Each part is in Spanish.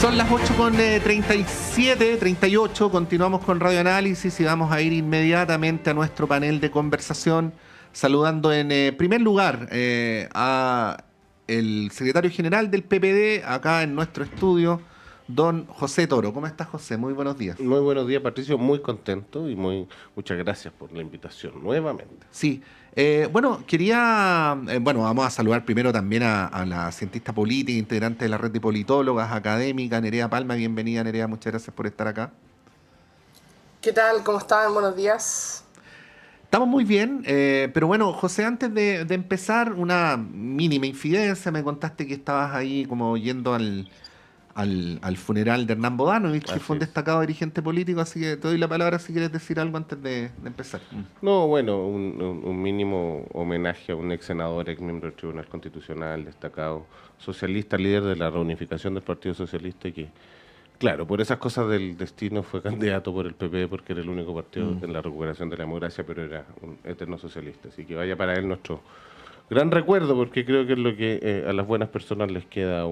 Son las 8:37, 38. Continuamos con Radio Análisis y vamos a ir inmediatamente a nuestro panel de conversación, saludando en primer lugar a el secretario general del PPD acá en nuestro estudio, don José Toro. ¿Cómo estás, José? Muy buenos días. Muy buenos días, Patricio. Muy contento y muchas gracias por la invitación nuevamente. Sí. Bueno, vamos a saludar primero también a la cientista política, integrante de la red de politólogas académica, Nerea Palma. Bienvenida, Nerea, muchas gracias por estar acá. ¿Qué tal? ¿Cómo están? Buenos días. Estamos muy bien, pero bueno, José, antes de empezar, una mínima infidencia. Me contaste que estabas ahí como yendo al funeral de Hernán Bodanovich, que fue un destacado dirigente político, así que te doy la palabra si quieres decir algo antes de empezar. No, bueno, un mínimo homenaje a un ex senador, ex miembro del Tribunal Constitucional, destacado socialista, líder de la reunificación del Partido Socialista, y que, claro, por esas cosas del destino fue candidato por el PP porque era el único partido en la recuperación de la democracia, pero era un eterno socialista. Así que vaya para él nuestro gran recuerdo, porque creo que es lo que a las buenas personas les queda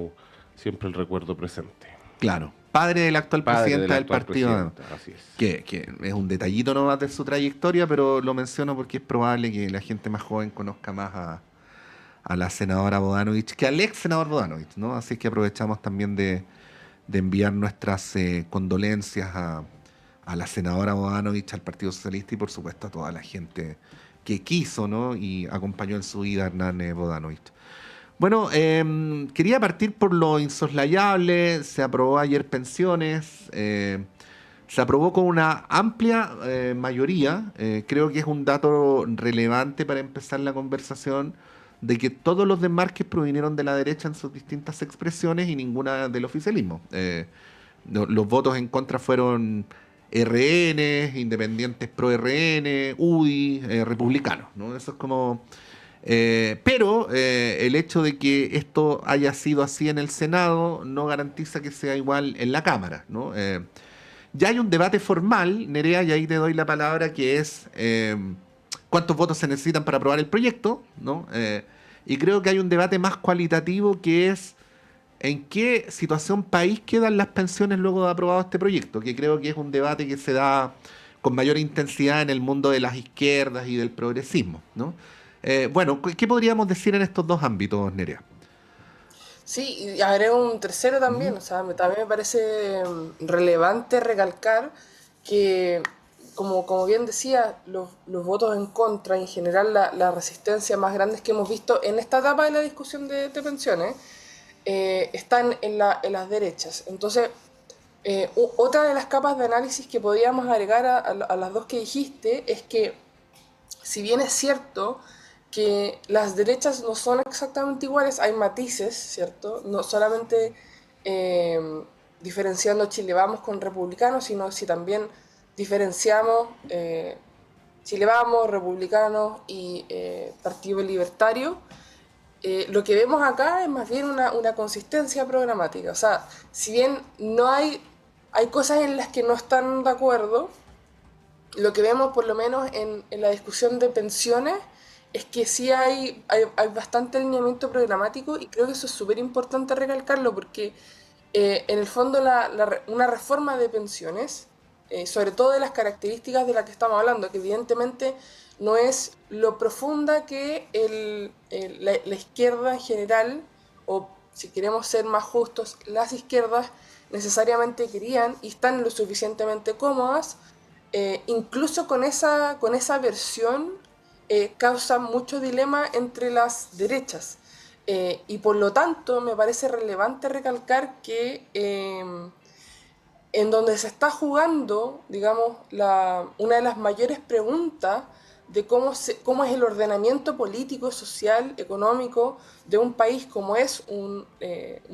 siempre el recuerdo presente. Claro, padre de la actual presidenta del partido. Así es. Que es un detallito nomás de su trayectoria, pero lo menciono porque es probable que la gente más joven conozca más a la senadora Bodanovich que al ex senador Bodanovich, ¿no? Así que aprovechamos también de enviar nuestras condolencias a la senadora Bodanovich, al Partido Socialista y por supuesto a toda la gente que quiso, ¿no? Y acompañó en su vida a Hernán Bodanovich. Bueno, quería partir por lo insoslayable. Se aprobó ayer pensiones, se aprobó con una amplia mayoría. Creo que es un dato relevante para empezar la conversación, de que todos los desmarques provinieron de la derecha en sus distintas expresiones y ninguna del oficialismo. Los votos en contra fueron RN, independientes pro RN, UDI, republicanos, ¿no? Eso es como... pero el hecho de que esto haya sido así en el Senado no garantiza que sea igual en la Cámara, ¿no? Ya hay un debate formal, Nerea, y ahí te doy la palabra, que es cuántos votos se necesitan para aprobar el proyecto, ¿no? Y creo que hay un debate más cualitativo, que es en qué situación país quedan las pensiones luego de aprobado este proyecto, que creo que es un debate que se da con mayor intensidad en el mundo de las izquierdas y del progresismo, ¿no? Bueno, ¿qué podríamos decir en estos dos ámbitos, Nerea? Sí, y agrego un tercero también. O sea, también me parece relevante recalcar que, como bien decía, los votos en contra, en general la resistencia más grandes que hemos visto en esta etapa de la discusión de pensiones, están en las derechas. Entonces, otra de las capas de análisis que podríamos agregar a las dos que dijiste es que, si bien es cierto que las derechas no son exactamente iguales, hay matices, ¿cierto? No solamente diferenciando Chile Vamos con republicanos, sino si también diferenciamos Chile Vamos, republicanos y Partido Libertario. Lo que vemos acá es más bien una consistencia programática. O sea, si bien no hay cosas en las que no están de acuerdo, lo que vemos por lo menos en la discusión de pensiones es que sí hay bastante alineamiento programático, y creo que eso es súper importante recalcarlo, porque en el fondo una reforma de pensiones, sobre todo de las características de las que estamos hablando, que evidentemente no es lo profunda que la izquierda en general, o si queremos ser más justos, las izquierdas necesariamente querían y están lo suficientemente cómodas, incluso con esa versión causa mucho dilema entre las derechas. Y por lo tanto me parece relevante recalcar que en donde se está jugando, digamos, una de las mayores preguntas de cómo es el ordenamiento político, social, económico de un país como es un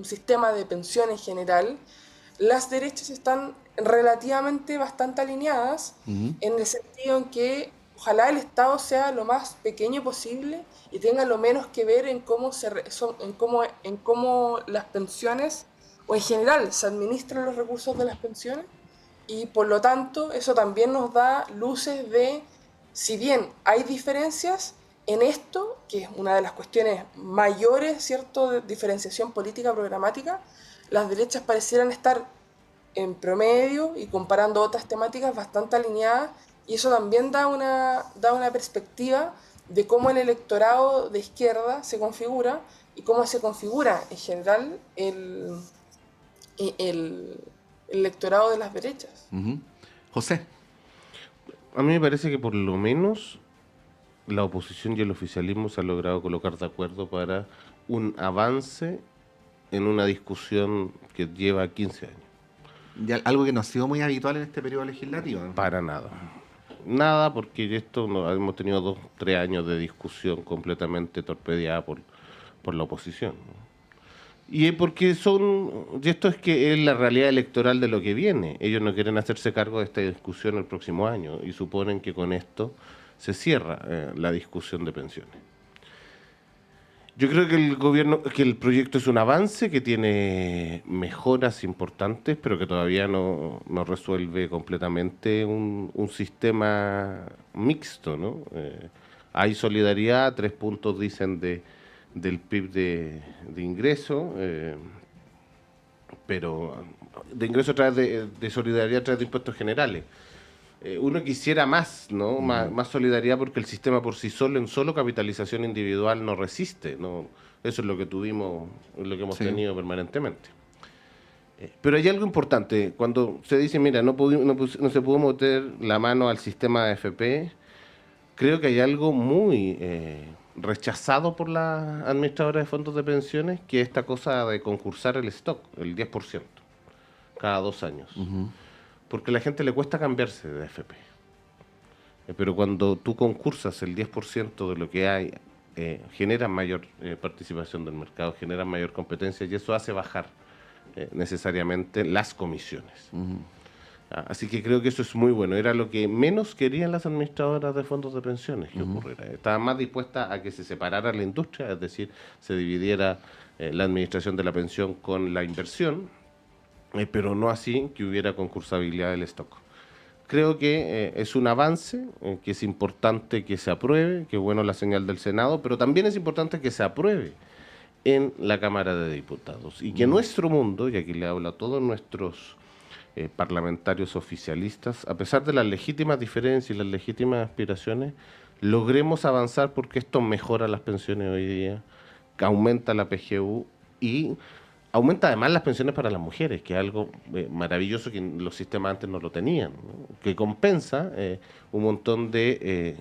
sistema de pensión en general, las derechas están relativamente bastante alineadas, en el sentido en que ojalá el Estado sea lo más pequeño posible y tenga lo menos que ver en cómo las pensiones, o en general se administran los recursos de las pensiones, y por lo tanto eso también nos da luces de, si bien hay diferencias en esto, que es una de las cuestiones mayores, ¿cierto?, de diferenciación política programática, las derechas parecieran estar en promedio y comparando otras temáticas bastante alineadas, y eso también da una perspectiva de cómo el electorado de izquierda se configura y cómo se configura en general el electorado de las derechas. Ujú. José. A mí me parece que por lo menos la oposición y el oficialismo se han logrado colocar de acuerdo para un avance en una discusión que lleva 15 años. Ya, algo que no ha sido muy habitual en este periodo legislativo, ¿no? Para nada. Nada, porque esto hemos tenido 2, 3 años de discusión completamente torpedeada por la oposición, ¿no? Y esto es que es la realidad electoral de lo que viene. Ellos no quieren hacerse cargo de esta discusión el próximo año y suponen que con esto se cierra la discusión de pensiones. Yo creo que el proyecto es un avance, que tiene mejoras importantes, pero que todavía no resuelve completamente un sistema mixto, ¿no? Hay solidaridad, 3 puntos dicen del PIB de ingreso, pero de ingreso a través de solidaridad a través de impuestos generales. Uno quisiera más, ¿no? Más solidaridad, porque el sistema por sí solo, en solo capitalización individual, no resiste, ¿no? Eso es lo que tuvimos, lo que hemos tenido permanentemente. Pero hay algo importante. Cuando se dice, mira, no se pudo meter la mano al sistema de AFP, creo que hay algo muy rechazado por la administradora de fondos de pensiones, que es esta cosa de concursar el stock, el 10%, cada 2 años. Porque a la gente le cuesta cambiarse de AFP. Pero cuando tú concursas el 10% de lo que hay, generas mayor participación del mercado, generas mayor competencia, y eso hace bajar necesariamente las comisiones. Así que creo que eso es muy bueno. Era lo que menos querían las administradoras de fondos de pensiones que ocurriera. Estaban más dispuestas a que se separara la industria, es decir, se dividiera la administración de la pensión con la inversión, pero no así que hubiera concursabilidad del stock. Creo que es un avance, que es importante que se apruebe, que bueno la señal del Senado, pero también es importante que se apruebe en la Cámara de Diputados, y que nuestro mundo, y aquí le hablo a todos nuestros parlamentarios oficialistas, a pesar de las legítimas diferencias y las legítimas aspiraciones, logremos avanzar, porque esto mejora las pensiones hoy día, que aumenta la PGU y aumenta además las pensiones para las mujeres, que es algo maravilloso que los sistemas antes no lo tenían, ¿no? Que compensa un montón de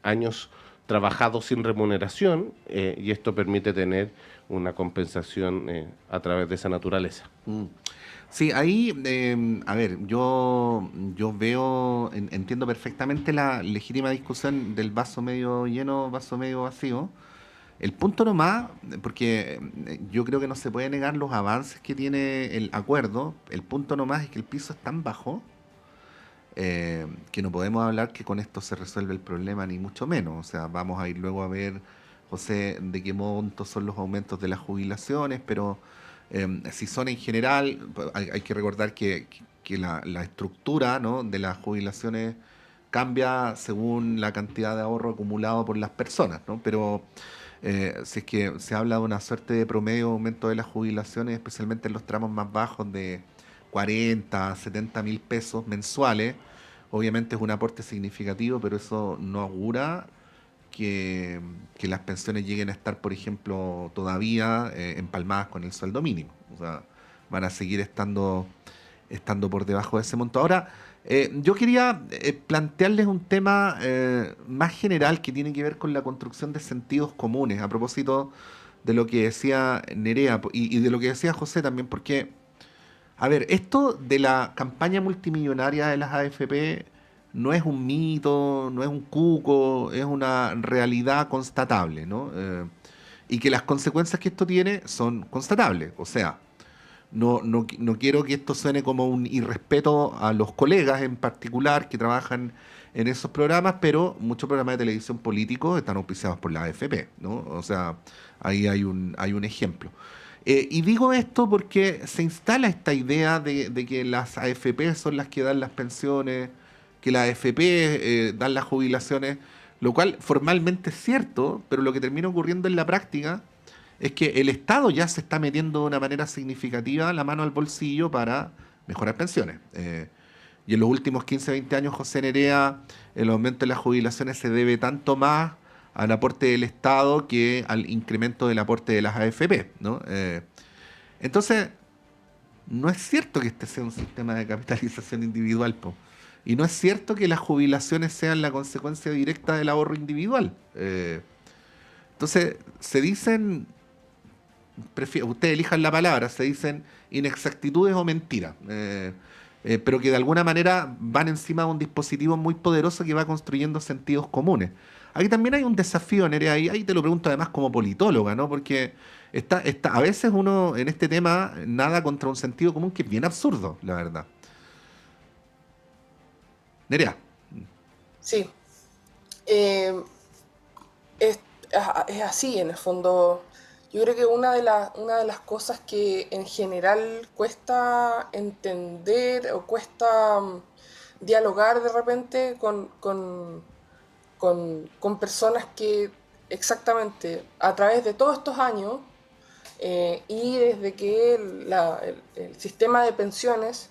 años trabajados sin remuneración, y esto permite tener una compensación a través de esa naturaleza. Sí, ahí, a ver, yo veo, entiendo perfectamente la legítima discusión del vaso medio lleno, vaso medio vacío. El punto nomás, porque yo creo que no se puede negar los avances que tiene el acuerdo, el punto nomás es que el piso es tan bajo que no podemos hablar que con esto se resuelve el problema, ni mucho menos. O sea, vamos a ir luego a ver, José, de qué monto son los aumentos de las jubilaciones, pero si son en general, hay que recordar que la estructura, ¿no?, de las jubilaciones cambia según la cantidad de ahorro acumulado por las personas, ¿no? Pero si es que se habla de una suerte de promedio aumento de las jubilaciones, especialmente en los tramos más bajos de 40, 70 mil pesos mensuales, obviamente es un aporte significativo, pero eso no augura que las pensiones lleguen a estar, por ejemplo, todavía empalmadas con el sueldo mínimo. O sea, van a seguir estando por debajo de ese monto. Ahora, yo quería plantearles un tema más general que tiene que ver con la construcción de sentidos comunes, a propósito de lo que decía Nerea y de lo que decía José también, porque, a ver, esto de la campaña multimillonaria de las AFP no es un mito, no es un cuco, es una realidad constatable, ¿no? Y que las consecuencias que esto tiene son constatables. O sea, no quiero que esto suene como un irrespeto a los colegas en particular que trabajan en esos programas, pero muchos programas de televisión políticos están auspiciados por la AFP, ¿no? O sea, ahí hay un ejemplo. Y digo esto porque se instala esta idea de que las AFP son las que dan las pensiones, que las AFP dan las jubilaciones, lo cual formalmente es cierto, pero lo que termina ocurriendo en la práctica es que el Estado ya se está metiendo de una manera significativa la mano al bolsillo para mejorar pensiones. Y en los últimos 15, 20 años, José Nerea, el aumento de las jubilaciones se debe tanto más al aporte del Estado que al incremento del aporte de las AFP, ¿no? Entonces, no es cierto que este sea un sistema de capitalización individual, po. Y no es cierto que las jubilaciones sean la consecuencia directa del ahorro individual. Entonces, se dicen, ustedes elijan la palabra, se dicen inexactitudes o mentiras, pero que de alguna manera van encima de un dispositivo muy poderoso que va construyendo sentidos comunes. Aquí también hay un desafío, Nerea, ahí te lo pregunto además como politóloga, ¿no? Porque a veces uno en este tema nada contra un sentido común que es bien absurdo, la verdad. Nerea. Sí. Eh, es, es así, en el fondo. Yo creo que una de las cosas que en general cuesta entender o cuesta dialogar de repente con personas que exactamente a través de todos estos años y desde que el sistema de pensiones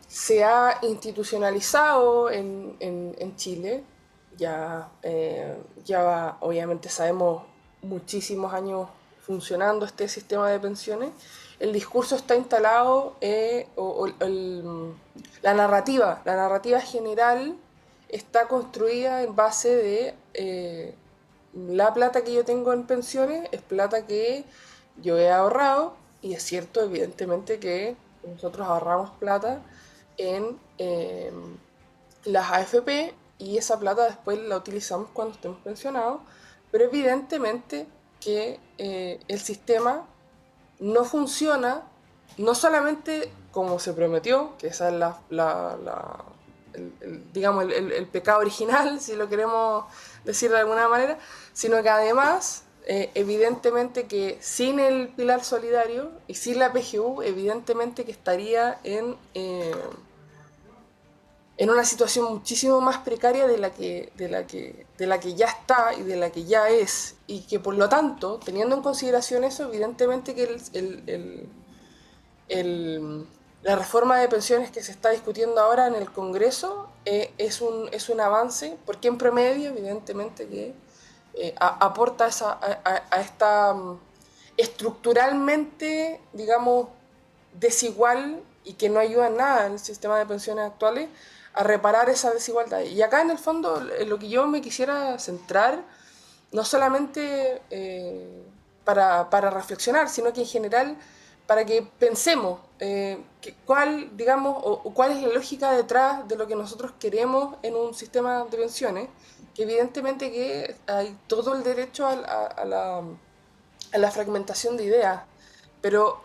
se ha institucionalizado en Chile. Ya obviamente sabemos muchísimos años funcionando este sistema de pensiones. El discurso está instalado, la narrativa general está construida en base de la plata que yo tengo en pensiones es plata que yo he ahorrado, y es cierto evidentemente que nosotros ahorramos plata en las AFP y esa plata después la utilizamos cuando estemos pensionados, pero evidentemente que el sistema no funciona, no solamente como se prometió, que esa es digamos, el pecado original, si lo queremos decir de alguna manera, sino que además, evidentemente que sin el pilar solidario y sin la PGU, evidentemente que estaría en una situación muchísimo más precaria de la que ya está y de la que ya es, y que por lo tanto, teniendo en consideración eso, evidentemente que la reforma de pensiones que se está discutiendo ahora en el Congreso es un avance, porque en promedio, evidentemente, que aporta a esta estructuralmente, digamos, desigual y que no ayuda en nada en el sistema de pensiones actuales a reparar esa desigualdad. Y acá, en el fondo, en lo que yo me quisiera centrar, no solamente para reflexionar, sino que en general para que pensemos digamos, cuál es la lógica detrás de lo que nosotros queremos en un sistema de pensiones, que evidentemente que hay todo el derecho a la fragmentación de ideas, pero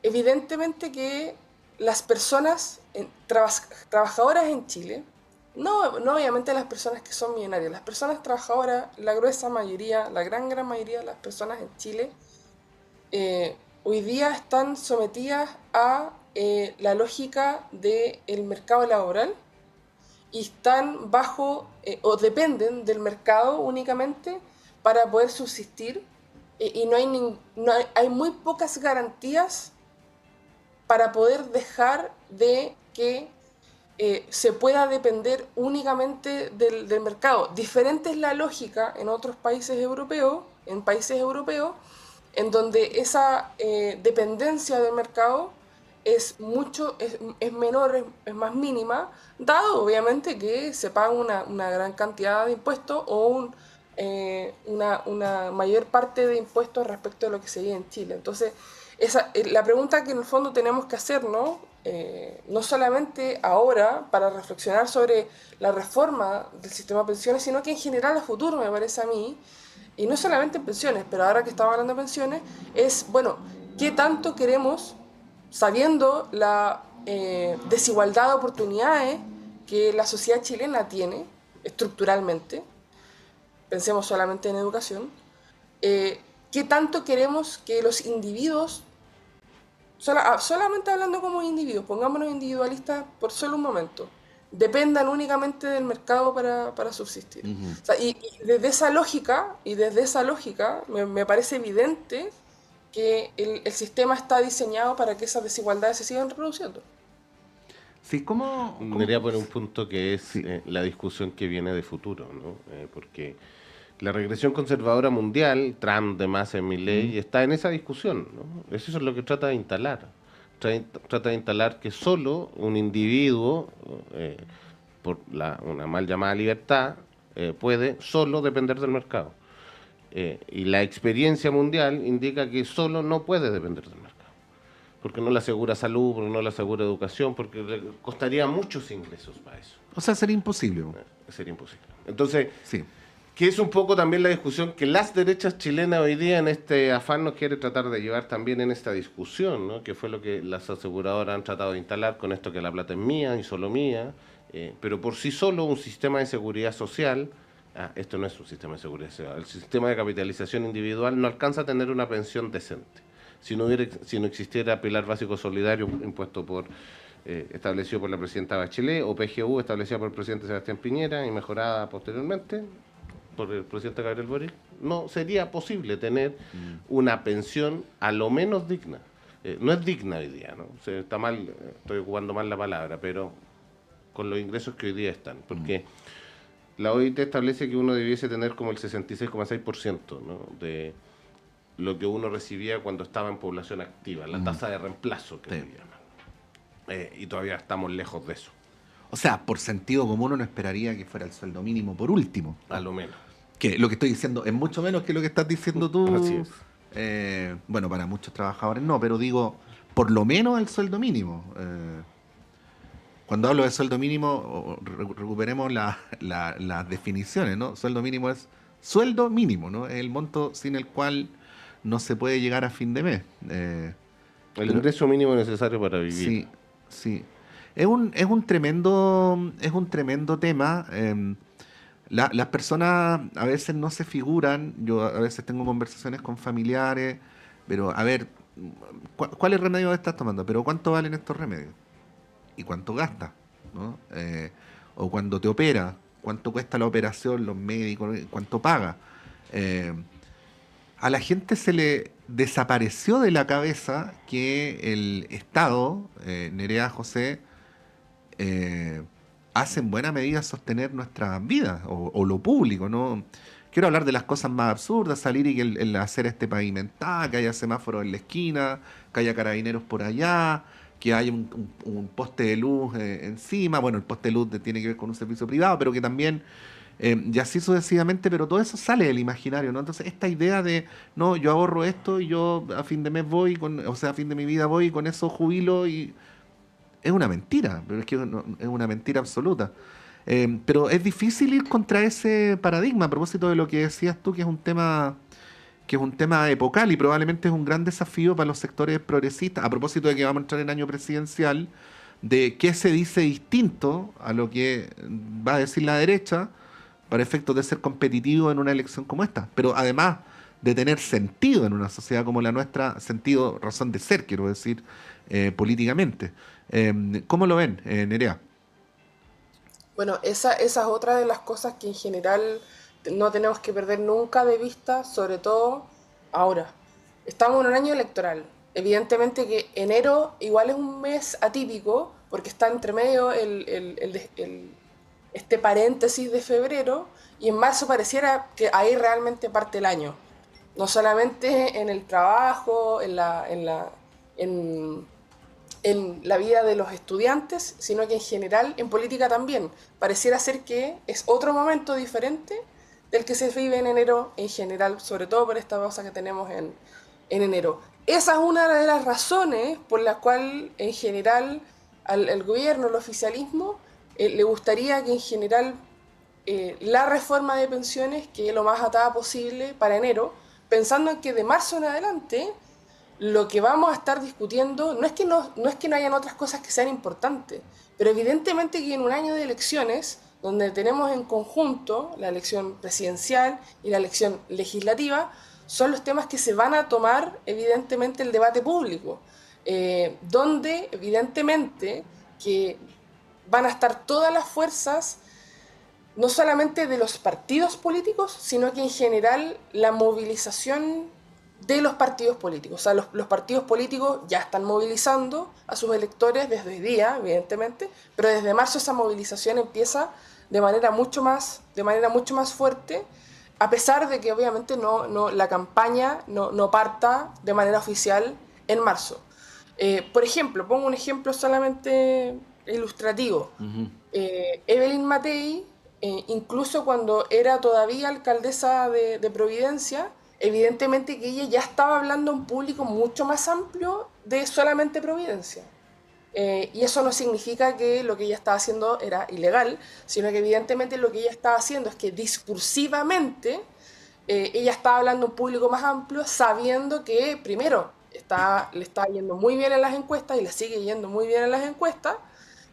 evidentemente que las personas trabajadoras en Chile, no obviamente las personas que son millonarias, las personas trabajadoras, la gruesa mayoría, la gran mayoría de las personas en Chile, hoy día están sometidas a la lógica del mercado laboral y están bajo o dependen del mercado únicamente para poder subsistir, y hay muy pocas garantías para poder dejar de que se pueda depender únicamente del mercado. Diferente es la lógica en otros países europeos, en donde esa dependencia del mercado es menor, es más mínima, dado obviamente que se paga una gran cantidad de impuestos o una mayor parte de impuestos respecto a lo que se vive en Chile. Entonces, la pregunta que en el fondo tenemos que hacernos, no solamente ahora para reflexionar sobre la reforma del sistema de pensiones, sino que en general a futuro, me parece a mí, y no solamente en pensiones, pero ahora que estamos hablando de pensiones, es, bueno, ¿qué tanto queremos, sabiendo la desigualdad de oportunidades que la sociedad chilena tiene estructuralmente? Pensemos solamente en educación. ¿Qué tanto queremos que los individuos, solamente hablando como individuos, pongámonos individualistas por solo un momento, dependan únicamente del mercado para subsistir. O sea, y desde esa lógica, me parece evidente que el sistema está diseñado para que esas desigualdades se sigan reproduciendo. Sí, ¿cómo? Quería poner un punto que es Sí. la discusión que viene de futuro, ¿no? Porque la regresión conservadora mundial, Trump, demás, en Milei, está en esa discusión, ¿no? Eso es lo que trata de instalar. Trata de instalar que solo un individuo, por una mal llamada libertad, puede solo depender del mercado. Y la experiencia mundial indica que solo no puede depender del mercado. Porque no le asegura salud, porque no le asegura educación, porque le costaría muchos ingresos para eso. O sea, sería imposible. Sería imposible. Entonces, Sí. que es un poco también la discusión que las derechas chilenas hoy día en este afán nos quiere tratar de llevar también en esta discusión, ¿no? Que fue lo que las aseguradoras han tratado de instalar con esto que la plata es mía y solo mía, pero por sí solo un sistema de seguridad social, esto no es un sistema de seguridad social, el sistema de capitalización individual no alcanza a tener una pensión decente. Si no existiera pilar básico solidario impuesto establecido por la presidenta Bachelet, o PGU establecida por el presidente Sebastián Piñera y mejorada posteriormente por el presidente Gabriel Boric, no sería posible tener una pensión a lo menos digna. No es digna hoy día, ¿no? O sea, está mal, estoy ocupando mal la palabra, pero con los ingresos que hoy día están. Porque la OIT establece que uno debiese tener como el 66,6%, ¿no? De lo que uno recibía cuando estaba en población activa, la tasa de reemplazo que se llama. Y todavía estamos lejos de eso. O sea, por sentido común uno esperaría que fuera el sueldo mínimo por último. A lo menos. Que lo que estoy diciendo es mucho menos que lo que estás diciendo tú. Así es. Bueno, para muchos trabajadores no, pero digo, por lo menos el sueldo mínimo. Cuando hablo de sueldo mínimo, recuperemos las definiciones, ¿no? Sueldo mínimo es sueldo mínimo, ¿no? Es el monto sin el cual no se puede llegar a fin de mes. El ingreso mínimo necesario para vivir. Sí, sí. Es un tremendo tema. Las personas a veces no se figuran. Yo a veces tengo conversaciones con familiares, pero a ver, ¿cuáles remedios estás tomando? Pero ¿cuánto valen estos remedios? ¿Y cuánto gastas? ¿No? O cuando te opera, ¿cuánto cuesta la operación, los médicos, cuánto paga? A la gente se le desapareció de la cabeza que el Estado, Nerea, José, hace en buena medida sostener nuestras vidas o lo público, ¿no? Quiero hablar de las cosas más absurdas, salir y que el hacer pavimentada, que haya semáforos en la esquina, que haya carabineros por allá, que haya un poste de luz encima. Bueno, el poste de luz tiene que ver con un servicio privado, pero que también, y así sucesivamente, pero todo eso sale del imaginario, ¿no? Entonces, esta idea de, no, yo ahorro esto y yo a fin de mes voy, a fin de mi vida voy y con eso jubilo y... Es una mentira, pero es que es una mentira absoluta. Pero es difícil ir contra ese paradigma, a propósito de lo que decías tú, que es un tema epocal y probablemente es un gran desafío para los sectores progresistas, a propósito de que vamos a entrar en año presidencial, de qué se dice distinto a lo que va a decir la derecha para efectos de ser competitivo en una elección como esta. Pero además de tener sentido en una sociedad como la nuestra, sentido, razón de ser, quiero decir, políticamente. ¿Cómo lo ven, Nerea? Bueno, esa es otra de las cosas que en general no tenemos que perder nunca de vista, sobre todo ahora. Estamos en un año electoral. Evidentemente que enero igual es un mes atípico, porque está entre medio este paréntesis de febrero, y en marzo pareciera que ahí realmente parte el año. No solamente en el trabajo, en la vida de los estudiantes, sino que en general en política también. Pareciera ser que es otro momento diferente del que se vive en enero en general, sobre todo por esta cosa que tenemos en enero. Esa es una de las razones por las cuales en general al gobierno, al oficialismo, le gustaría que en general la reforma de pensiones quede lo más atada posible para enero, pensando en que de marzo en adelante lo que vamos a estar discutiendo no es que no hayan otras cosas que sean importantes, pero evidentemente que en un año de elecciones, donde tenemos en conjunto la elección presidencial y la elección legislativa, son los temas que se van a tomar evidentemente el debate público, donde evidentemente que van a estar todas las fuerzas, no solamente de los partidos políticos, sino que en general la movilización de los partidos políticos. O sea, los partidos políticos ya están movilizando a sus electores desde hoy día, evidentemente, pero desde marzo esa movilización empieza de manera mucho más fuerte, a pesar de que obviamente la campaña no parta de manera oficial en marzo. Por ejemplo, pongo un ejemplo solamente ilustrativo. Evelyn Matei, incluso cuando era todavía alcaldesa de Providencia, evidentemente que ella ya estaba hablando a un público mucho más amplio de solamente Providencia. Y eso no significa que lo que ella estaba haciendo era ilegal, sino que evidentemente lo que ella estaba haciendo es que discursivamente ella estaba hablando a un público más amplio, sabiendo que primero le está yendo muy bien en las encuestas y le sigue yendo muy bien en las encuestas,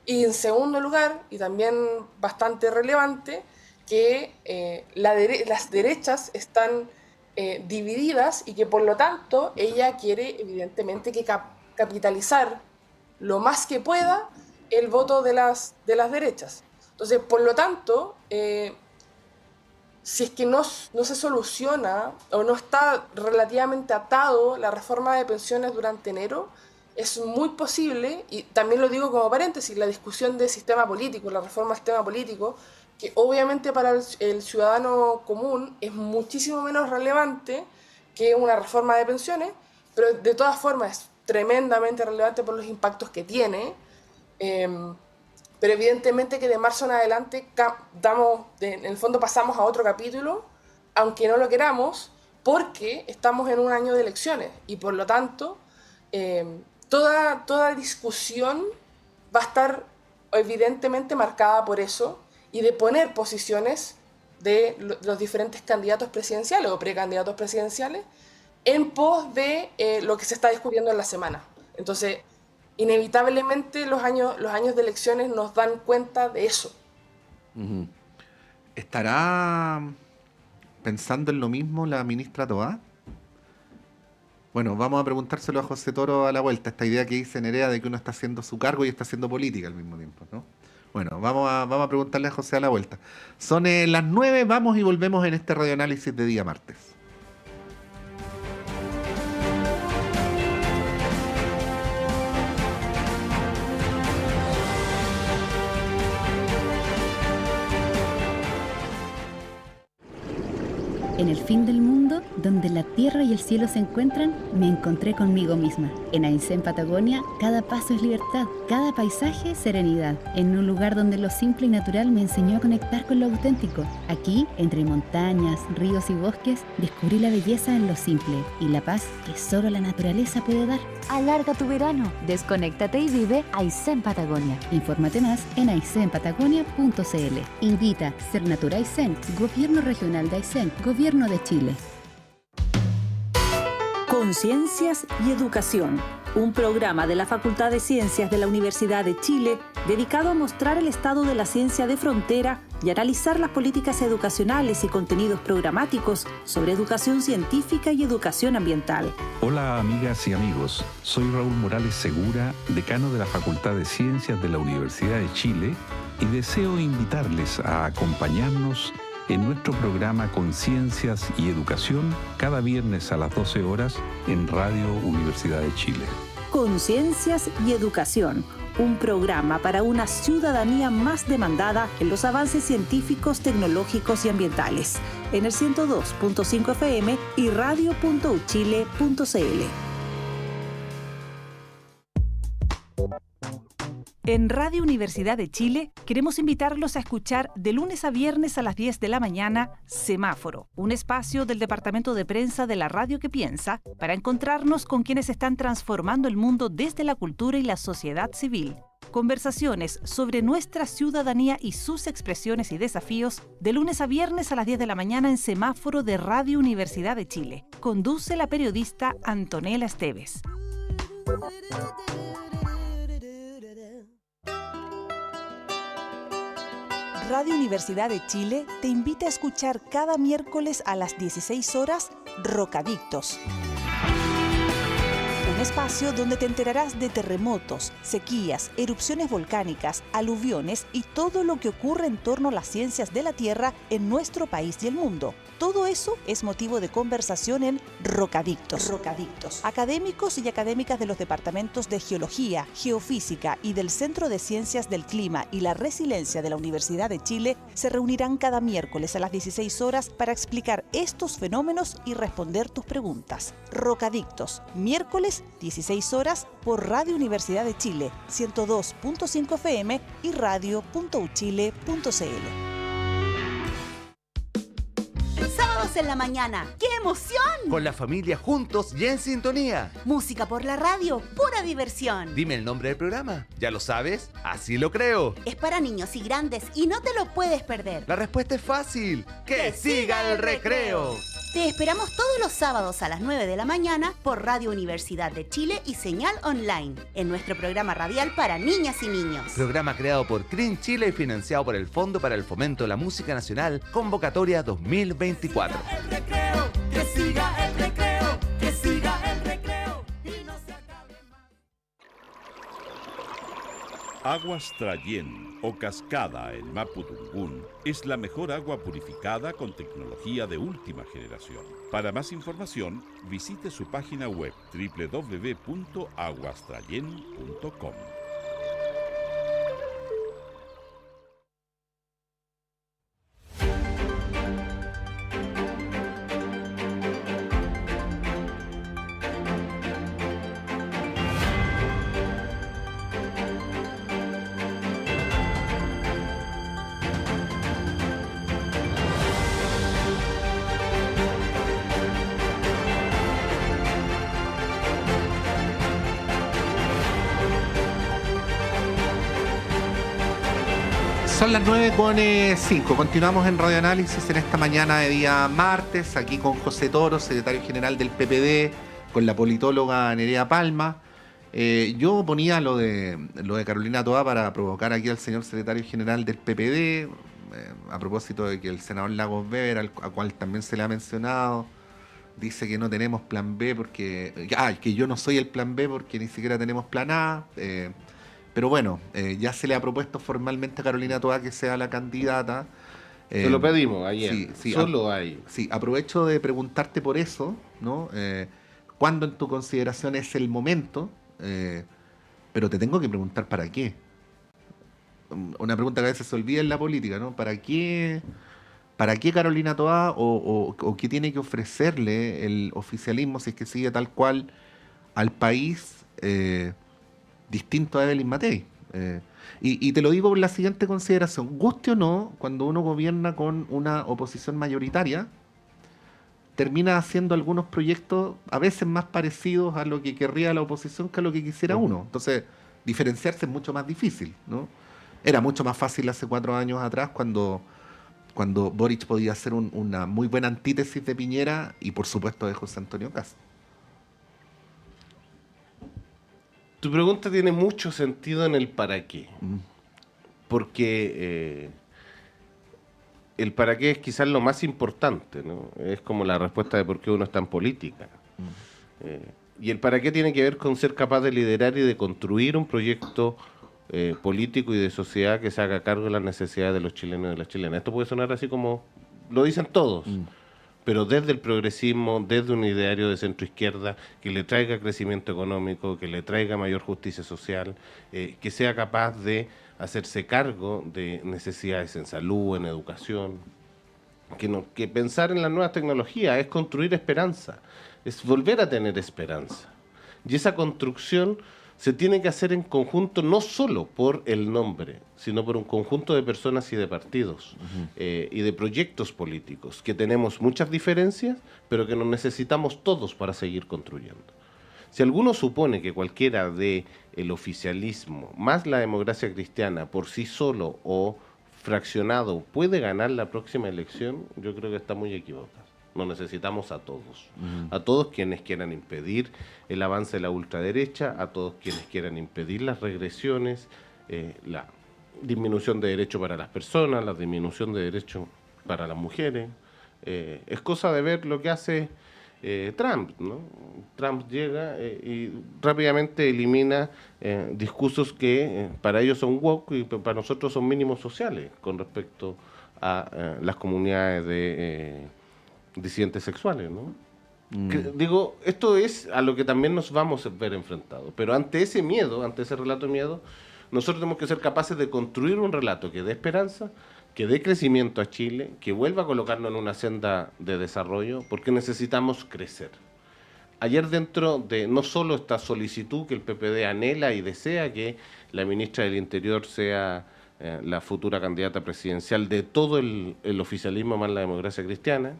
y en segundo lugar, y también bastante relevante, que las derechas están divididas y que por lo tanto ella quiere evidentemente que capitalizar lo más que pueda el voto de las derechas. Entonces, por lo tanto, si es que no se soluciona o no está relativamente atado la reforma de pensiones durante enero, es muy posible, y también lo digo como paréntesis, la discusión del sistema político, la reforma del sistema político, que obviamente para el ciudadano común es muchísimo menos relevante que una reforma de pensiones, pero de todas formas es tremendamente relevante por los impactos que tiene. Pero evidentemente que de marzo en adelante en el fondo pasamos a otro capítulo, aunque no lo queramos, porque estamos en un año de elecciones y por lo tanto toda discusión va a estar evidentemente marcada por eso, y de poner posiciones de los diferentes candidatos presidenciales o precandidatos presidenciales en pos de lo que se está discutiendo en la semana. Entonces, inevitablemente los años de elecciones nos dan cuenta de eso. ¿Estará pensando en lo mismo la ministra Toá? Bueno, vamos a preguntárselo a José Toro a la vuelta, esta idea que dice Nerea de que uno está haciendo su cargo y está haciendo política al mismo tiempo, ¿no? Bueno, vamos a preguntarle a José a la vuelta. Son las 9, vamos y volvemos en este radioanálisis de día martes. En el fin del mundo, donde la tierra y el cielo se encuentran, me encontré conmigo misma. En Aysén, Patagonia, cada paso es libertad, cada paisaje serenidad. En un lugar donde lo simple y natural me enseñó a conectar con lo auténtico. Aquí, entre montañas, ríos y bosques, descubrí la belleza en lo simple y la paz que solo la naturaleza puede dar. Alarga tu verano, desconéctate y vive Aysén, Patagonia. Infórmate más en aysenpatagonia.cl. Invita Cernatur Aysén, Gobierno Regional de Aysén, Gobierno de Chile. Conciencias y Educación, un programa de la Facultad de Ciencias de la Universidad de Chile dedicado a mostrar el estado de la ciencia de frontera y analizar las políticas educacionales y contenidos programáticos sobre educación científica y educación ambiental. Hola amigas y amigos, soy Raúl Morales Segura, decano de la Facultad de Ciencias de la Universidad de Chile y deseo invitarles a acompañarnos en nuestro programa Conciencias y Educación cada viernes a las 12 horas en Radio Universidad de Chile. Conciencias y Educación, un programa para una ciudadanía más demandada en los avances científicos, tecnológicos y ambientales, en el 102.5 FM y radio.uchile.cl. En Radio Universidad de Chile queremos invitarlos a escuchar de lunes a viernes a las 10 de la mañana Semáforo, un espacio del Departamento de Prensa de la Radio que Piensa para encontrarnos con quienes están transformando el mundo desde la cultura y la sociedad civil. Conversaciones sobre nuestra ciudadanía y sus expresiones y desafíos de lunes a viernes a las 10 de la mañana en Semáforo de Radio Universidad de Chile. Conduce la periodista Antonella Esteves. Radio Universidad de Chile te invita a escuchar cada miércoles a las 16 horas Rocadictos, Un espacio donde te enterarás de terremotos, sequías, erupciones volcánicas, aluviones y todo lo que ocurre en torno a las ciencias de la Tierra en nuestro país y el mundo. Todo eso es motivo de conversación en Rocadictos. Académicos y académicas de los departamentos de Geología, Geofísica y del Centro de Ciencias del Clima y la Resiliencia de la Universidad de Chile se reunirán cada miércoles a las 16 horas para explicar estos fenómenos y responder tus preguntas. Rocadictos, miércoles 16 horas por Radio Universidad de Chile, 102.5 FM y radio.uchile.cl. Sábados en la mañana. ¡Qué emoción! Con la familia juntos y en sintonía. Música por la radio, pura diversión. Dime el nombre del programa. ¿Ya lo sabes? Así lo creo. Es para niños y grandes y no te lo puedes perder. La respuesta es fácil. ¡Que siga el recreo! Te esperamos todos los sábados a las 9 de la mañana por Radio Universidad de Chile y Señal Online, en nuestro programa radial para niñas y niños. Programa creado por CRIN Chile y financiado por el Fondo para el Fomento de la Música Nacional, Convocatoria 2024. Que siga el recreo, que siga el recreo y no se acabe más. Aguas Trayén o Cascada en Mapudungún es la mejor agua purificada con tecnología de última generación. Para más información, visite su página web www.aguastrayen.com. Son las 9:05. Continuamos en Radio Análisis en esta mañana de día martes, aquí con José Toro, secretario general del PPD, con la politóloga Nerea Palma. Yo ponía lo de Carolina Toá para provocar aquí al señor secretario general del PPD, a propósito de que el senador Lagos Weber, al cual también se le ha mencionado, dice que no tenemos plan B porque... que yo no soy el plan B porque ni siquiera tenemos plan A. Pero bueno, ya se le ha propuesto formalmente a Carolina Toá que sea la candidata. Se lo pedimos ayer, solo ahí. Sí, aprovecho de preguntarte por eso, ¿no? ¿Cuándo en tu consideración es el momento? Pero te tengo que preguntar ¿para qué? Una pregunta que a veces se olvida en la política, ¿no? ¿Para qué Carolina Toá o qué tiene que ofrecerle el oficialismo si es que sigue tal cual al país distinto a Evelyn Matei? Y te lo digo por la siguiente consideración. Guste o no, cuando uno gobierna con una oposición mayoritaria, termina haciendo algunos proyectos a veces más parecidos a lo que querría la oposición que a lo que quisiera uno. Entonces, diferenciarse es mucho más difícil, ¿no? Era mucho más fácil hace 4 años atrás cuando Boric podía hacer una muy buena antítesis de Piñera y, por supuesto, de José Antonio Kast. Tu pregunta tiene mucho sentido en el para qué. Porque el para qué es quizás lo más importante, ¿no? Es como la respuesta de por qué uno está en política. Y el para qué tiene que ver con ser capaz de liderar y de construir un proyecto político y de sociedad que se haga cargo de las necesidades de los chilenos y de las chilenas. Esto puede sonar así como lo dicen todos. Pero desde el progresismo, desde un ideario de centro-izquierda que le traiga crecimiento económico, que le traiga mayor justicia social, que sea capaz de hacerse cargo de necesidades en salud, en educación, que pensar en las nuevas tecnologías es construir esperanza, es volver a tener esperanza. Y esa construcción se tiene que hacer en conjunto, no solo por el nombre, sino por un conjunto de personas y de partidos y de proyectos políticos, que tenemos muchas diferencias, pero que nos necesitamos todos para seguir construyendo. Si alguno supone que cualquiera de el oficialismo, más la democracia cristiana, por sí solo o fraccionado, puede ganar la próxima elección, yo creo que está muy equivocado. Nos necesitamos a todos quienes quieran impedir el avance de la ultraderecha, a todos quienes quieran impedir las regresiones, la disminución de derechos para las personas, la disminución de derechos para las mujeres. Es cosa de ver lo que hace Trump, ¿no? Trump llega y rápidamente elimina discursos que para ellos son woke y para nosotros son mínimos sociales con respecto a las comunidades de disidentes sexuales, ¿no? Digo, esto es a lo que también nos vamos a ver enfrentados, pero ante ese miedo, ante ese relato de miedo, nosotros tenemos que ser capaces de construir un relato que dé esperanza, que dé crecimiento a Chile, que vuelva a colocarnos en una senda de desarrollo, porque necesitamos crecer. Ayer, dentro de no solo esta solicitud que el PPD anhela y desea que la ministra del Interior sea la futura candidata presidencial de todo el oficialismo más la democracia cristiana,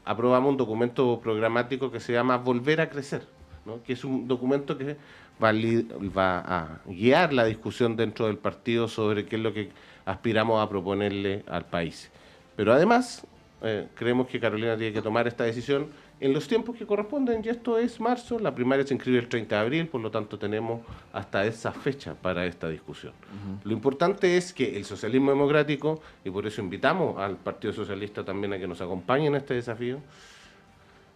aprobamos un documento programático que se llama Volver a Crecer, ¿no? Que es un documento que va a guiar la discusión dentro del partido sobre qué es lo que aspiramos a proponerle al país. Pero además, creemos que Carolina tiene que tomar esta decisión en los tiempos que corresponden, y esto es marzo, la primaria se inscribe el 30 de abril, por lo tanto tenemos hasta esa fecha para esta discusión. Lo importante es que el socialismo democrático, y por eso invitamos al Partido Socialista también a que nos acompañe en este desafío,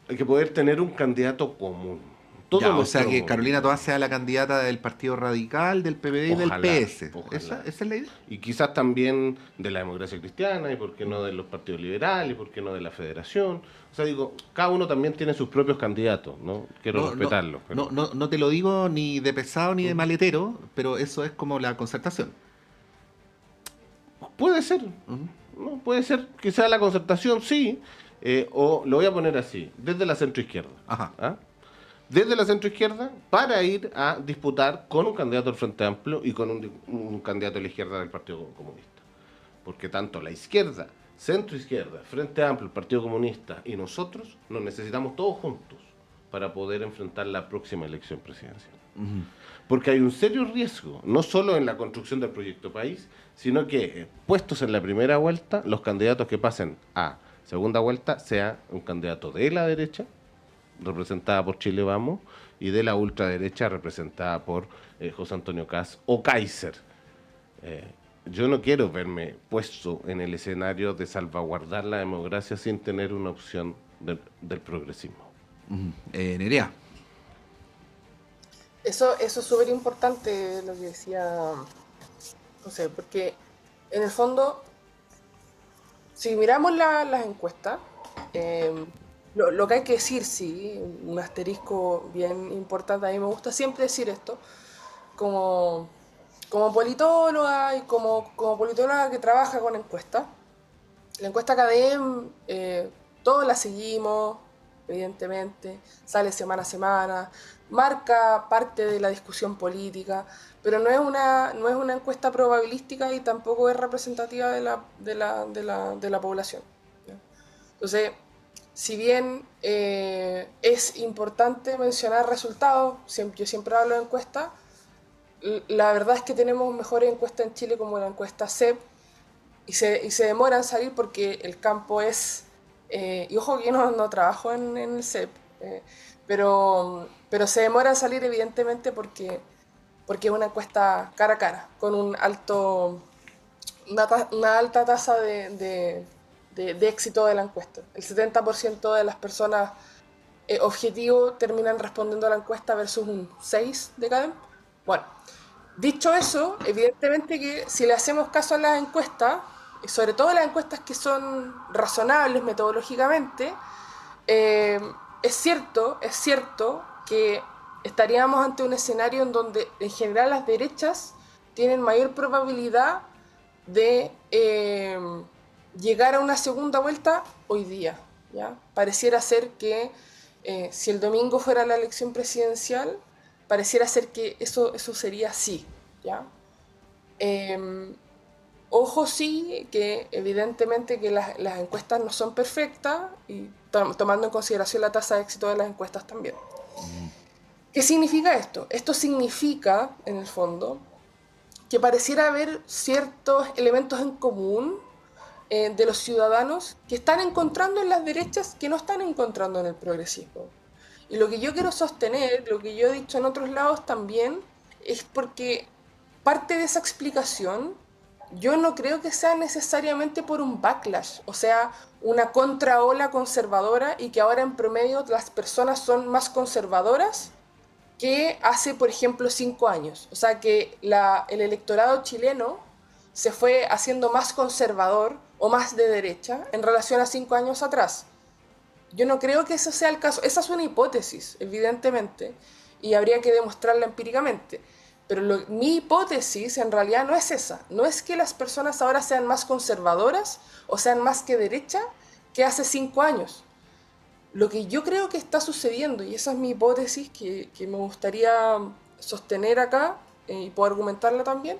hay que poder tener un candidato común. O sea que Carolina Toá sea la candidata del Partido Radical, del PPD y del PS. ¿Esa es la idea? Y quizás también de la democracia cristiana, y por qué no de los partidos liberales, y por qué no de la federación. O sea, digo, cada uno también tiene sus propios candidatos, ¿no? Quiero respetarlos. Pero... No te lo digo ni de pesado ni de maletero, pero eso es como la concertación. Puede ser, ¿no? Puede ser que sea la concertación, sí, o lo voy a poner así, desde la centroizquierda. Ajá. ¿Ah? Desde la centroizquierda para ir a disputar con un candidato del Frente Amplio y con un candidato de la izquierda del Partido Comunista. Porque tanto la izquierda, centroizquierda, Frente Amplio, el Partido Comunista y nosotros nos necesitamos todos juntos para poder enfrentar la próxima elección presidencial. Porque hay un serio riesgo, no solo en la construcción del proyecto país, sino que puestos en la primera vuelta, los candidatos que pasen a segunda vuelta sean un candidato de la derecha, representada por Chile Vamos, y de la ultraderecha representada por José Antonio Kast o Kaiser. Yo no quiero verme puesto en el escenario de salvaguardar la democracia sin tener una opción del progresismo. Nerea. Eso es súper importante lo que decía José, porque en el fondo, si miramos las encuestas, lo que hay que decir, sí, un asterisco bien importante, a mí me gusta siempre decir esto, como politóloga y como politóloga que trabaja con encuestas. La encuesta CADEM, todos la seguimos, evidentemente, sale semana a semana, marca parte de la discusión política, pero no es una encuesta probabilística y tampoco es representativa de la población, ¿ya? Entonces, si bien es importante mencionar resultados, yo siempre hablo de encuestas, la verdad es que tenemos mejores encuestas en Chile como la encuesta CEP y se demoran en salir porque el campo es... y ojo que yo no trabajo en el CEP, pero se demora en salir evidentemente porque es una encuesta cara a cara, con una alta tasa de éxito de la encuesta. El 70% de las personas objetivo terminan respondiendo a la encuesta versus un 6 de CADEM. Bueno, dicho eso, evidentemente que si le hacemos caso a las encuestas, y sobre todo las encuestas que son razonables metodológicamente, es cierto que estaríamos ante un escenario en donde en general las derechas tienen mayor probabilidad de llegar a una segunda vuelta hoy día, ¿ya? Pareciera ser que si el domingo fuera la elección presidencial, pareciera ser que eso sería así, ¿ya? Ojo sí, que evidentemente que las encuestas no son perfectas y tomando en consideración la tasa de éxito de las encuestas también. ¿Qué significa esto? Esto significa, en el fondo, que pareciera haber ciertos elementos en común de los ciudadanos que están encontrando en las derechas que no están encontrando en el progresismo. Y lo que yo quiero sostener, lo que yo he dicho en otros lados también, es porque parte de esa explicación yo no creo que sea necesariamente por un backlash, o sea, una contraola conservadora y que ahora en promedio las personas son más conservadoras que hace, por ejemplo, 5 años. O sea, que el electorado chileno se fue haciendo más conservador o más de derecha en relación a 5 años atrás. Yo no creo que ese sea el caso. Esa es una hipótesis, evidentemente, y habría que demostrarla empíricamente. Pero mi hipótesis en realidad no es esa. No es que las personas ahora sean más conservadoras o sean más que derecha que hace 5 años. Lo que yo creo que está sucediendo, y esa es mi hipótesis que me gustaría sostener acá y puedo argumentarla también,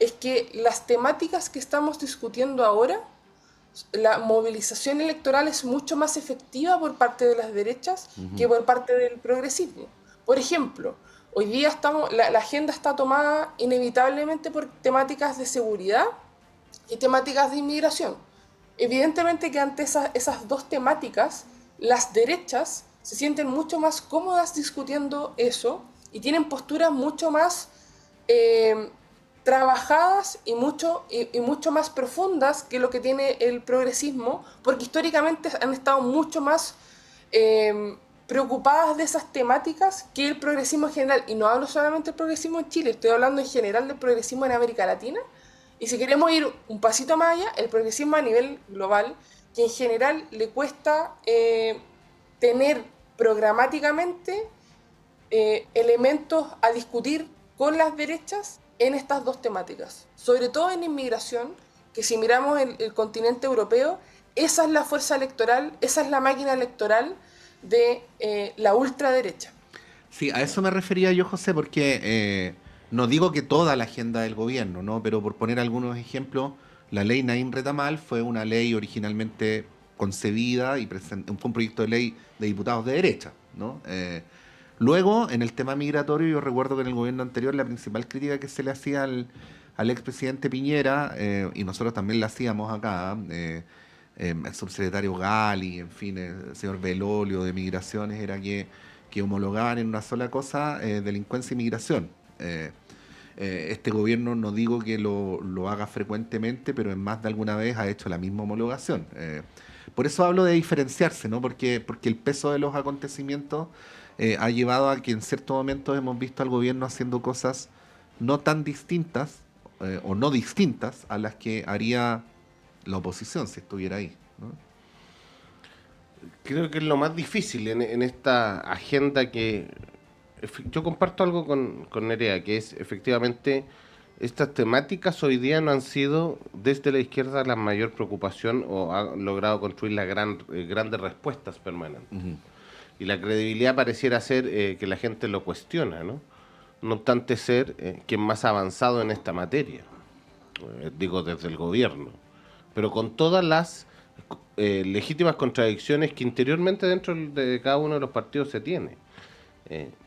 es que las temáticas que estamos discutiendo ahora, la movilización electoral es mucho más efectiva por parte de las derechas que por parte del progresismo. Por ejemplo, hoy día la agenda está tomada inevitablemente por temáticas de seguridad y temáticas de inmigración. Evidentemente que ante esas dos temáticas, las derechas se sienten mucho más cómodas discutiendo eso y tienen posturas mucho más trabajadas y mucho más profundas que lo que tiene el progresismo, porque históricamente han estado mucho más preocupadas de esas temáticas que el progresismo en general. Y no hablo solamente del progresismo en Chile, estoy hablando en general del progresismo en América Latina. Y si queremos ir un pasito más allá, el progresismo a nivel global, que en general le cuesta tener programáticamente elementos a discutir con las derechas en estas dos temáticas. Sobre todo en inmigración, que si miramos el continente europeo, esa es la fuerza electoral, esa es la máquina electoral de la ultraderecha. Sí, a eso me refería yo, José, porque no digo que toda la agenda del gobierno, ¿no? Pero por poner algunos ejemplos, la ley Naim Retamal fue una ley originalmente concebida y fue un proyecto de ley de diputados de derecha, ¿no? Luego, en el tema migratorio, yo recuerdo que en el gobierno anterior la principal crítica que se le hacía al expresidente Piñera, y nosotros también la hacíamos acá, el subsecretario Gali, en fin, el señor Belolio de Migraciones, era que homologaban en una sola cosa delincuencia y migración. Este gobierno no digo que lo haga frecuentemente, pero en más de alguna vez ha hecho la misma homologación. Por eso hablo de diferenciarse, ¿no? Porque el peso de los acontecimientos ha llevado a que en ciertos momentos hemos visto al gobierno haciendo cosas no tan distintas o no distintas a las que haría la oposición si estuviera ahí, ¿no? Creo que es lo más difícil en esta agenda que... Yo comparto algo con Nerea, que es efectivamente estas temáticas hoy día no han sido desde la izquierda la mayor preocupación o han logrado construir las grandes respuestas permanentes. Y la credibilidad pareciera ser que la gente lo cuestiona, ¿no? No obstante ser quien más ha avanzado en esta materia, digo desde el gobierno, pero con todas las legítimas contradicciones que interiormente dentro de cada uno de los partidos se tiene.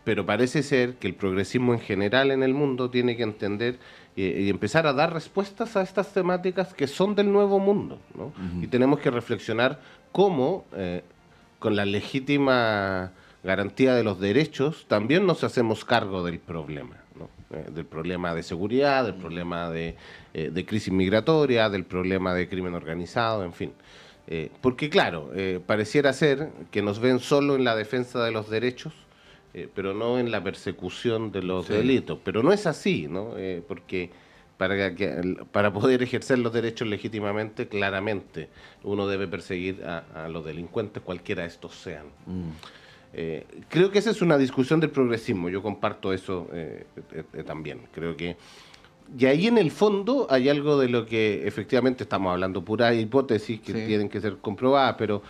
Pero parece ser que el progresismo en general en el mundo tiene que entender y empezar a dar respuestas a estas temáticas que son del nuevo mundo, ¿no? Y tenemos que reflexionar cómo, con la legítima garantía de los derechos, también nos hacemos cargo del problema, ¿no? Del problema de seguridad, del problema de crisis migratoria, del problema de crimen organizado, en fin. Porque claro, pareciera ser que nos ven solo en la defensa de los derechos, pero no en la persecución de los delitos. Pero no es así, ¿no? Porque para poder ejercer los derechos legítimamente, claramente, uno debe perseguir a los delincuentes, cualquiera de estos sean. Creo que esa es una discusión del progresismo, yo comparto eso también. Creo que... Y ahí en el fondo hay algo de lo que efectivamente estamos hablando, pura hipótesis que tienen que ser comprobadas, pero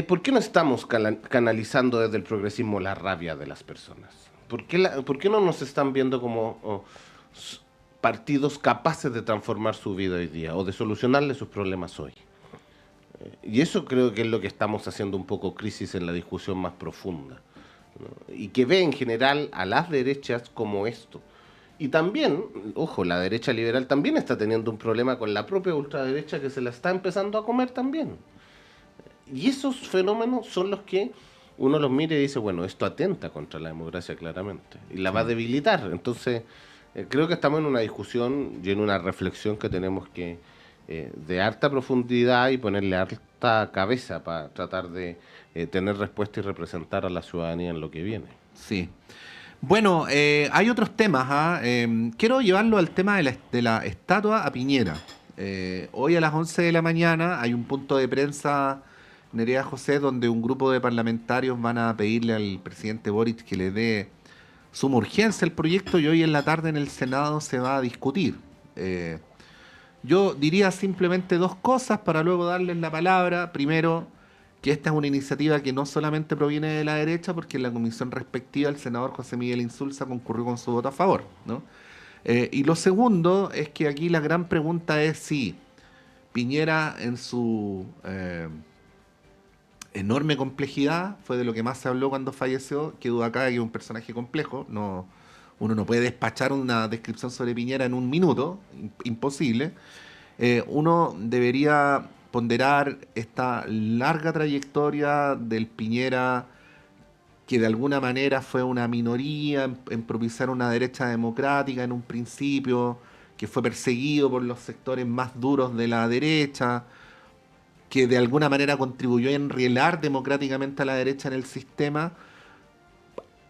¿por qué no estamos canalizando desde el progresismo la rabia de las personas? ¿Por qué no nos están viendo como partidos capaces de transformar su vida hoy día o de solucionarle sus problemas hoy? Y eso creo que es lo que estamos haciendo un poco crisis en la discusión más profunda, ¿no? Y que ve en general a las derechas como esto. Y también, ojo, la derecha liberal también está teniendo un problema con la propia ultraderecha que se la está empezando a comer también. Y esos fenómenos son los que uno los mira y dice, bueno, esto atenta contra la democracia claramente y la va a debilitar. Entonces, Creo que estamos en una discusión y en una reflexión que tenemos que de harta profundidad y ponerle harta cabeza para tratar de tener respuesta y representar a la ciudadanía en lo que viene. Sí. Bueno, hay otros temas. Quiero llevarlo al tema de la estatua a Piñera. Hoy a las 11 de la mañana hay un punto de prensa, Nerea José, donde un grupo de parlamentarios van a pedirle al presidente Boric que le dé suma urgencia al proyecto, y hoy en la tarde en el Senado se va a discutir. Yo diría simplemente dos cosas para luego darles la palabra. Primero, que esta es una iniciativa que no solamente proviene de la derecha, porque en la comisión respectiva el senador José Miguel Insulza concurrió con su voto a favor, ¿no? Y lo segundo es que aquí la gran pregunta es si Piñera, en su enorme complejidad, fue de lo que más se habló cuando falleció, que duda cabe que es un personaje complejo, uno no puede despachar una descripción sobre Piñera en un minuto, imposible. Uno debería ponderar esta larga trayectoria del Piñera, que de alguna manera fue una minoría en propiciar una derecha democrática en un principio, que fue perseguido por los sectores más duros de la derecha, que de alguna manera contribuyó a enrielar democráticamente a la derecha en el sistema,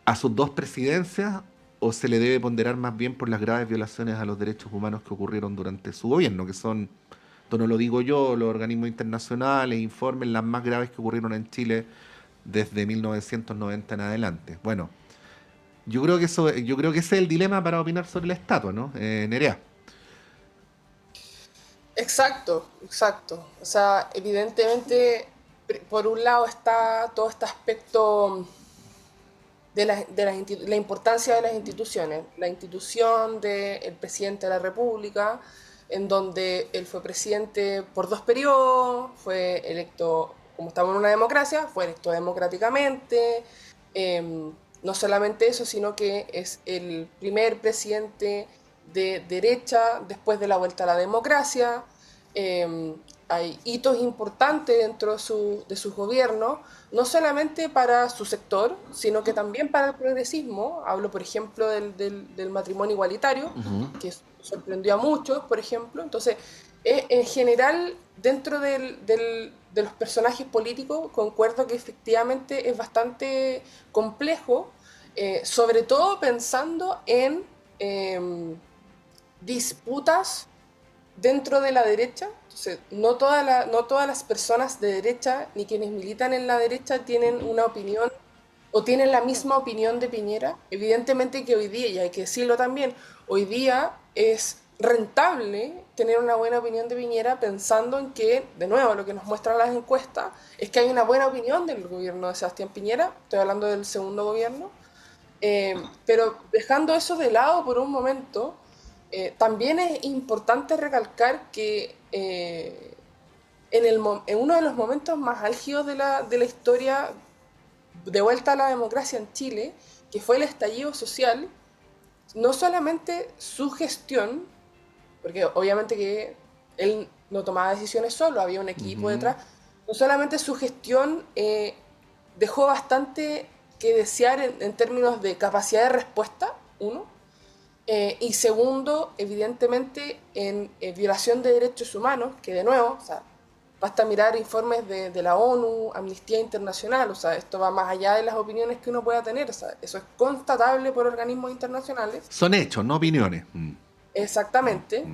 a sus dos presidencias, o se le debe ponderar más bien por las graves violaciones a los derechos humanos que ocurrieron durante su gobierno, que son, esto no lo digo yo, los organismos internacionales informen las más graves que ocurrieron en Chile desde 1990 en adelante. Bueno, yo creo que ese es el dilema para opinar sobre la estatua, ¿no? Nerea. Exacto. O sea, evidentemente, por un lado está todo este aspecto de la importancia de las instituciones. La institución del presidente de la República, en donde él fue presidente por 2 periodos, fue electo, como estamos en una democracia, fue electo democráticamente. No solamente eso, sino que es el primer presidente de derecha después de la vuelta a la democracia. Hay hitos importantes dentro de su gobierno, no solamente para su sector, sino que también para el progresismo. Hablo, por ejemplo, del matrimonio igualitario, que sorprendió a muchos, por ejemplo. Entonces, en general, dentro de los personajes políticos, concuerdo que efectivamente es bastante complejo, sobre todo pensando en disputas dentro de la derecha. Entonces, no todas las personas de derecha, ni quienes militan en la derecha, tienen una opinión o tienen la misma opinión de Piñera. Evidentemente que hoy día, y hay que decirlo también, hoy día es rentable tener una buena opinión de Piñera, pensando en que, de nuevo, lo que nos muestran las encuestas es que hay una buena opinión del gobierno de Sebastián Piñera. Estoy hablando del segundo gobierno. Pero dejando eso de lado por un momento, también es importante recalcar que en uno de los momentos más álgidos de la historia de vuelta a la democracia en Chile, que fue el estallido social, no solamente su gestión, porque obviamente que él no tomaba decisiones solo, había un equipo detrás, no solamente su gestión dejó bastante que desear en términos de capacidad de respuesta, uno, y segundo, evidentemente, en violación de derechos humanos, que de nuevo, o sea, basta mirar informes de la ONU, Amnistía Internacional, o sea, esto va más allá de las opiniones que uno pueda tener, o sea, eso es constatable por organismos internacionales. Son hechos, no opiniones. Exactamente.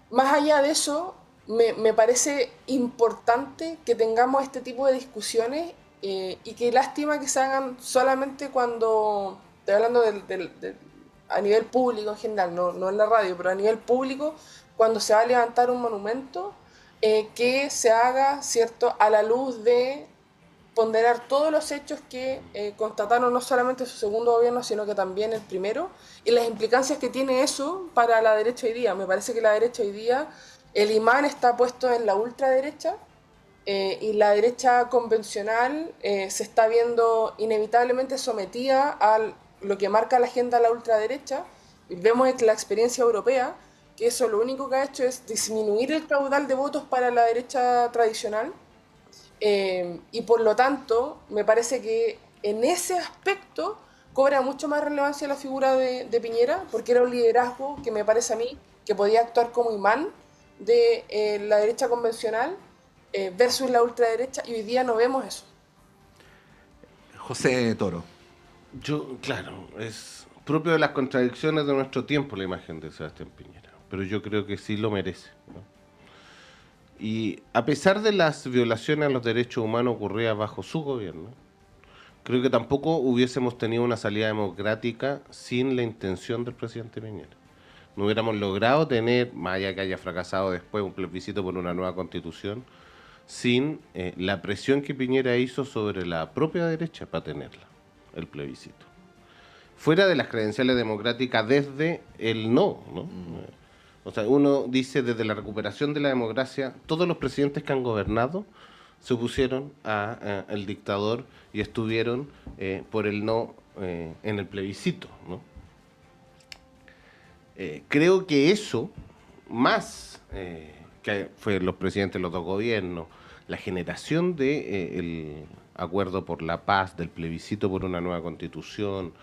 Más allá de eso, me parece importante que tengamos este tipo de discusiones, y qué lástima que se hagan solamente cuando, estoy hablando a nivel público en general, no en la radio, pero a nivel público, cuando se va a levantar un monumento, que se haga, ¿cierto?, a la luz de ponderar todos los hechos que constataron no solamente su segundo gobierno, sino que también el primero, y las implicancias que tiene eso para la derecha hoy día. Me parece que la derecha hoy día, el imán está puesto en la ultraderecha, y la derecha convencional se está viendo inevitablemente sometida a lo que marca la agenda de la ultraderecha. Vemos en la experiencia europea que eso lo único que ha hecho es disminuir el caudal de votos para la derecha tradicional, y por lo tanto me parece que en ese aspecto cobra mucho más relevancia la figura de Piñera, porque era un liderazgo que me parece a mí que podía actuar como imán de la derecha convencional versus la ultraderecha, y hoy día no vemos eso. José Toro. Claro, es propio de las contradicciones de nuestro tiempo la imagen de Sebastián Piñera, pero yo creo que sí lo merece, ¿no? Y a pesar de las violaciones a los derechos humanos ocurridas bajo su gobierno, creo que tampoco hubiésemos tenido una salida democrática sin la intención del presidente Piñera. No hubiéramos logrado tener, más allá que haya fracasado después, un plebiscito por una nueva constitución, sin la presión que Piñera hizo sobre la propia derecha para tenerla, el plebiscito. Fuera de las credenciales democráticas desde el no, ¿no? O sea, uno dice desde la recuperación de la democracia, todos los presidentes que han gobernado se opusieron al dictador y estuvieron por el no en el plebiscito, ¿no? Creo que eso, más que fue los presidentes de los dos gobiernos, la generación de el acuerdo por la paz, del plebiscito por una nueva constitución,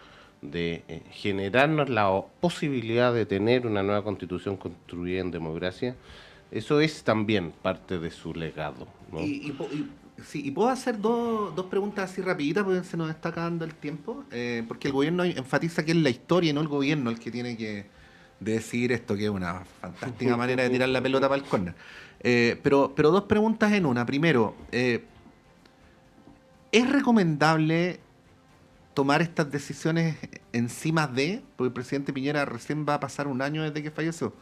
de generarnos la posibilidad de tener una nueva constitución construida en democracia, eso es también parte de su legado, ¿no? Y puedo hacer dos preguntas así rapiditas porque se nos está acabando el tiempo, porque el gobierno enfatiza que es la historia y no el gobierno el que tiene que decir esto, que es una fantástica manera de tirar la pelota para el córner. Pero dos preguntas en una. Primero, ¿es recomendable tomar estas decisiones encima de, porque el presidente Piñera recién va a pasar un año desde que falleció?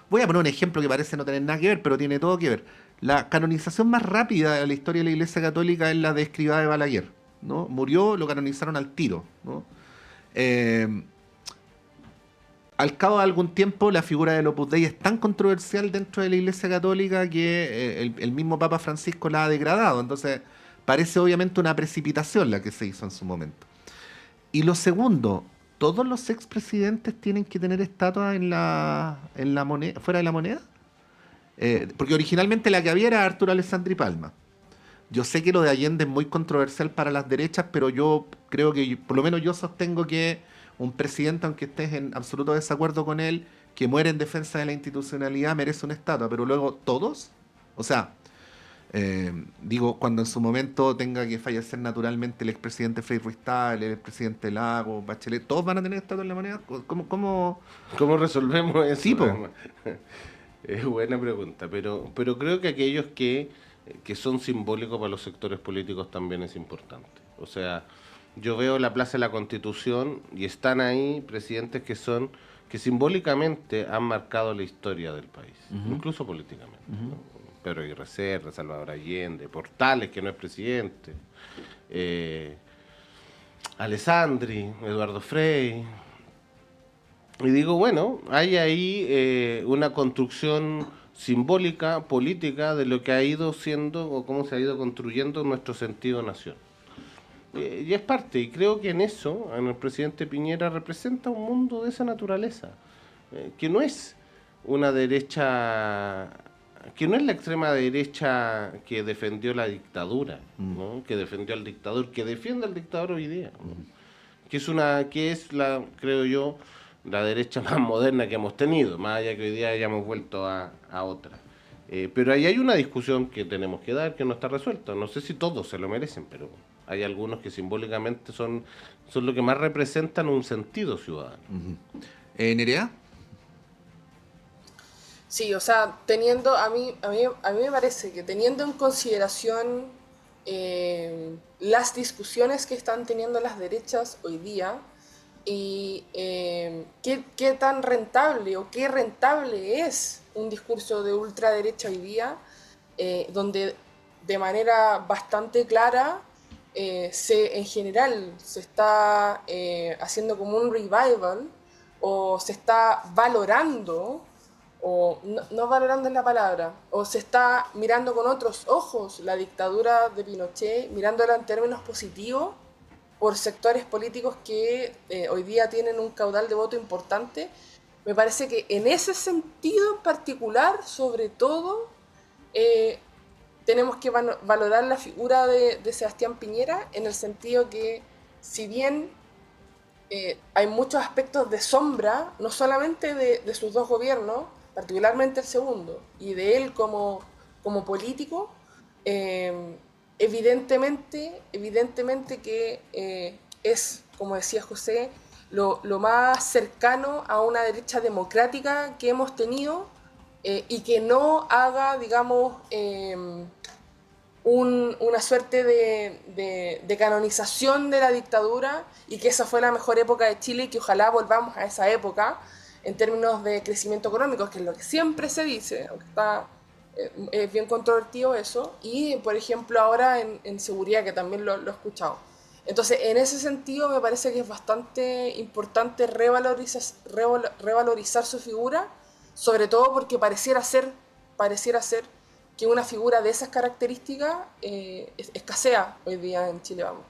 Voy a poner un ejemplo que parece no tener nada que ver, pero tiene todo que ver. La canonización más rápida de la historia de la Iglesia Católica es la de Escrivá de Balaguer, ¿no? Murió, lo canonizaron al tiro, ¿no? Al cabo de algún tiempo, la figura del Opus Dei es tan controversial dentro de la Iglesia Católica que el mismo Papa Francisco la ha degradado. Entonces, parece obviamente una precipitación la que se hizo en su momento. Y lo segundo, ¿todos los expresidentes tienen que tener estatua en la moneda, fuera de la moneda? Porque originalmente la que había era Arturo Alessandri Palma. Yo sé que lo de Allende es muy controversial para las derechas, pero yo creo que, por lo menos yo sostengo que un presidente, aunque estés en absoluto desacuerdo con él, que muere en defensa de la institucionalidad, merece una estatua, pero luego todos, o sea, digo, cuando en su momento tenga que fallecer naturalmente el expresidente Frei Ruiz-Tagle, el expresidente Lagos, Bachelet, ¿todos van a tener estatua en la moneda? ¿Cómo resolvemos eso? Sí, es buena pregunta, pero creo que aquellos que son simbólicos para los sectores políticos también es importante. O sea, yo veo la Plaza de la Constitución y están ahí presidentes que simbólicamente han marcado la historia del país, incluso políticamente, ¿no? Pedro Aguirre Cerda, Salvador Allende, Portales, que no es presidente, Alessandri, Eduardo Frei. Y digo, bueno, hay ahí una construcción simbólica, política, de lo que ha ido siendo o cómo se ha ido construyendo nuestro sentido de nación. Y es parte, y creo que en eso, en el presidente Piñera representa un mundo de esa naturaleza, que no es una derecha, que no es la extrema derecha que defendió la dictadura, ¿no? Que defendió al dictador, que defiende al dictador hoy día, ¿no? que es la, creo yo, la derecha más moderna que hemos tenido, más allá que hoy día hayamos vuelto a otra. Pero ahí hay una discusión que tenemos que dar, que no está resuelta. No sé si todos se lo merecen, pero hay algunos que simbólicamente son lo que más representan un sentido ciudadano. ¿Nerea? Sí, o sea, teniendo, a mí me parece que teniendo en consideración las discusiones que están teniendo las derechas hoy día y qué tan rentable o qué rentable es un discurso de ultraderecha hoy día, donde de manera bastante clara en general se está haciendo como un revival o se está valorando, o no valorando es la palabra, o se está mirando con otros ojos la dictadura de Pinochet, mirándola en términos positivos por sectores políticos que hoy día tienen un caudal de voto importante. Me parece que en ese sentido en particular, sobre todo, tenemos que valorar la figura de Sebastián Piñera, en el sentido que, si bien hay muchos aspectos de sombra, no solamente de sus dos gobiernos, particularmente el segundo, y de él como político, evidentemente que es, como decía José, lo más cercano a una derecha democrática que hemos tenido, y que no haga, digamos, una suerte de canonización de la dictadura, y que esa fue la mejor época de Chile y que ojalá volvamos a esa época en términos de crecimiento económico, que es lo que siempre se dice, aunque es bien controvertido eso, y por ejemplo ahora en seguridad, que también lo he escuchado. Entonces, en ese sentido me parece que es bastante importante revalorizar su figura, sobre todo porque pareciera ser que una figura de esas características escasea hoy día en Chile, vamos.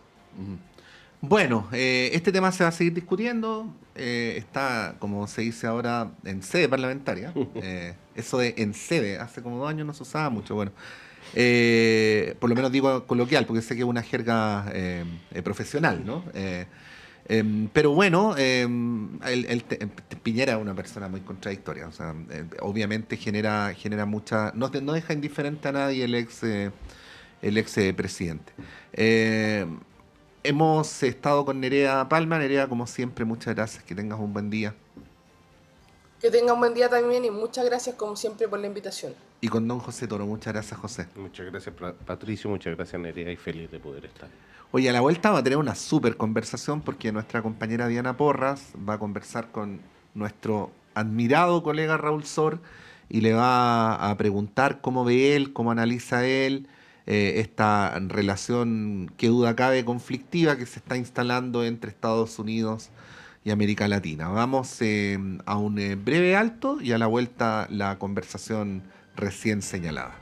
Bueno, este tema se va a seguir discutiendo, está, como se dice ahora, en sede parlamentaria. Eso de en sede, hace como 2 años no se usaba mucho, bueno. Por lo menos digo coloquial, porque sé que es una jerga profesional, ¿no? Pero bueno, Piñera es una persona muy contradictoria, o sea, obviamente genera mucha, no deja indiferente a nadie el ex presidente. Hemos estado con Nerea Palma. Nerea, como siempre, muchas gracias, que tengas un buen día. Que tenga un buen día también, y muchas gracias como siempre por la invitación. Y con don José Toro, muchas gracias, José. Muchas gracias, Patricio, muchas gracias, Nerea, y feliz de poder estar. Oye, a la vuelta va a tener una súper conversación, porque nuestra compañera Diana Porras va a conversar con nuestro admirado colega Raúl Sor, y le va a preguntar cómo ve él, cómo analiza él esta relación, que duda cabe, conflictiva, que se está instalando entre Estados Unidos y América Latina. Vamos a un breve alto, y a la vuelta la conversación recién señalada.